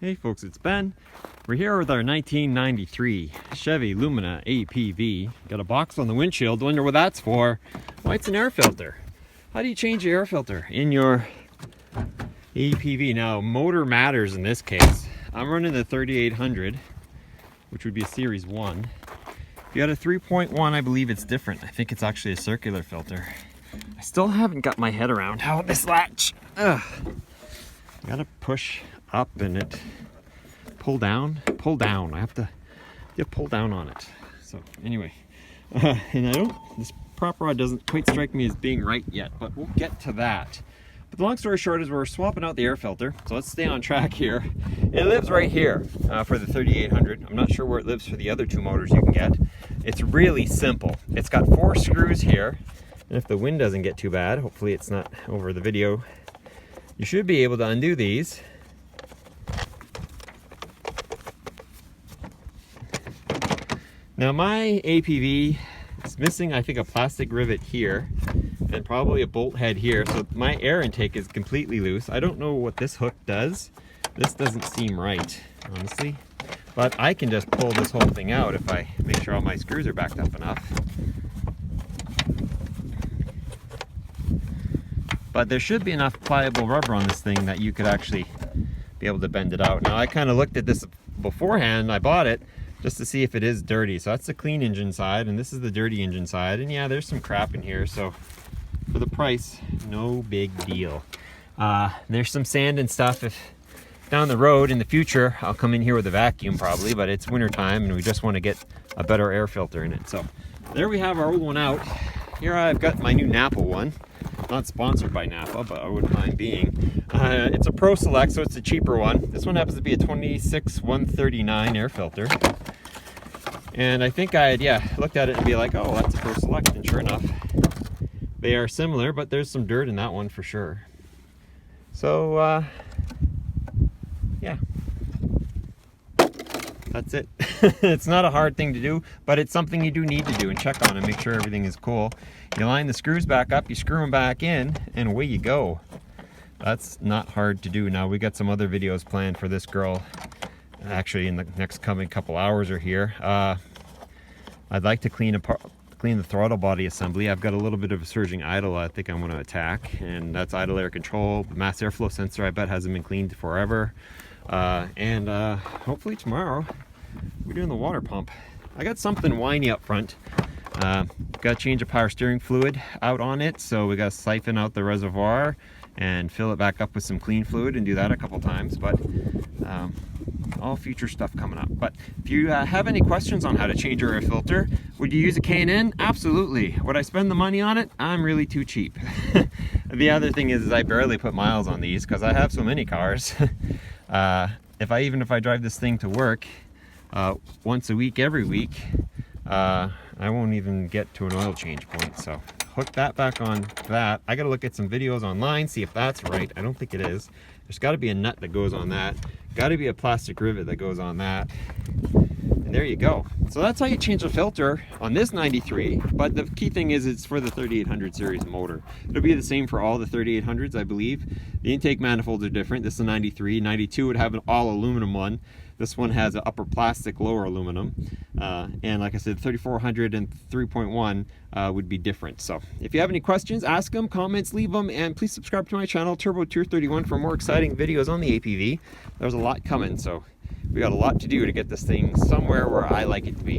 Hey folks, it's Ben. We're here with our 1993 Chevy Lumina APV. Got a box on the windshield. Wonder what that's for. Why, it's an air filter. How do you change your air filter in your APV? Now, motor matters in this case. I'm running the 3800, which would be a Series 1. If you got a 3.1, I believe it's different. I think it's actually a circular filter. I still haven't got my head around how this latch. Ugh. I gotta push up and it pull down. I have to pull down on it. So anyway, and this prop rod doesn't quite strike me as being right yet, but we'll get to that. But the long story short is we're swapping out the air filter. So let's stay on track here. It lives right here for the 3800. I'm not sure where it lives for the other two motors you can get. It's really simple. It's got 4 screws here. And if the wind doesn't get too bad, hopefully it's not over the video, you should be able to undo these. Now my APV is missing, I think, a plastic rivet here and probably a bolt head here, so my air intake is completely loose. I don't know what this hook does. This doesn't seem right, honestly. But I can just pull this whole thing out if I make sure all my screws are backed up enough. But there should be enough pliable rubber on this thing that you could actually be able to bend it out. Now I kind of looked at this beforehand, I bought it, just to see if it is dirty. So that's the clean engine side and this is the dirty engine side. And yeah, there's some crap in here. So for the price, no big deal. There's some sand and stuff. If down the road in the future, I'll come in here with a vacuum probably, but it's winter time and we just want to get a better air filter in it. So there we have our old one out. Here I've got my new Napa one. Not sponsored by Napa, but I wouldn't mind being. It's a Pro Select, so it's a cheaper one. This one happens to be a 26139 air filter. And I think I had, looked at it and be like, oh, that's a Pro Select, and sure enough, they are similar, but there's some dirt in that one for sure. So, yeah. That's it. It's not a hard thing to do, but it's something you do need to do and check on and make sure everything is cool. You line the screws back up, you screw them back in, and away you go. That's not hard to do. Now we got some other videos planned for this girl. Actually, in the next coming couple hours are here. I'd like to clean the throttle body assembly. I've got a little bit of a surging idle I think I want to attack, and that's idle air control. The mass airflow sensor I bet hasn't been cleaned forever. And hopefully tomorrow we're doing the water pump. I got something whiny up front. Got to change the power steering fluid out on it, so we got to siphon out the reservoir and fill it back up with some clean fluid and do that a couple times. But all future stuff coming up. But if you have any questions on how to change your air filter, would you use a K&N? Absolutely. Would I spend the money on it? I'm really too cheap. The other thing is I barely put miles on these because I have so many cars. If I drive this thing to work once a week, every week, I won't even get to an oil change point. So hook that back on that. I gotta look at some videos online, see if that's right. I don't think it is. There's got to be a nut that goes on that. Got to be a plastic rivet that goes on that. And there you go. So that's how you change the filter on this 93. But the key thing is it's for the 3800 series motor. It'll be the same for all the 3800s, I believe. The intake manifolds are different. This is a 93. 92 would have an all aluminum one. This one has an upper plastic, lower aluminum. And like I said, 3400 and 3.1 would be different. So if you have any questions, ask them, comments, leave them, and please subscribe to my channel, Turbo Tier 31, for more exciting videos on the APV. There's a lot coming, so we got a lot to do to get this thing somewhere where I like it to be.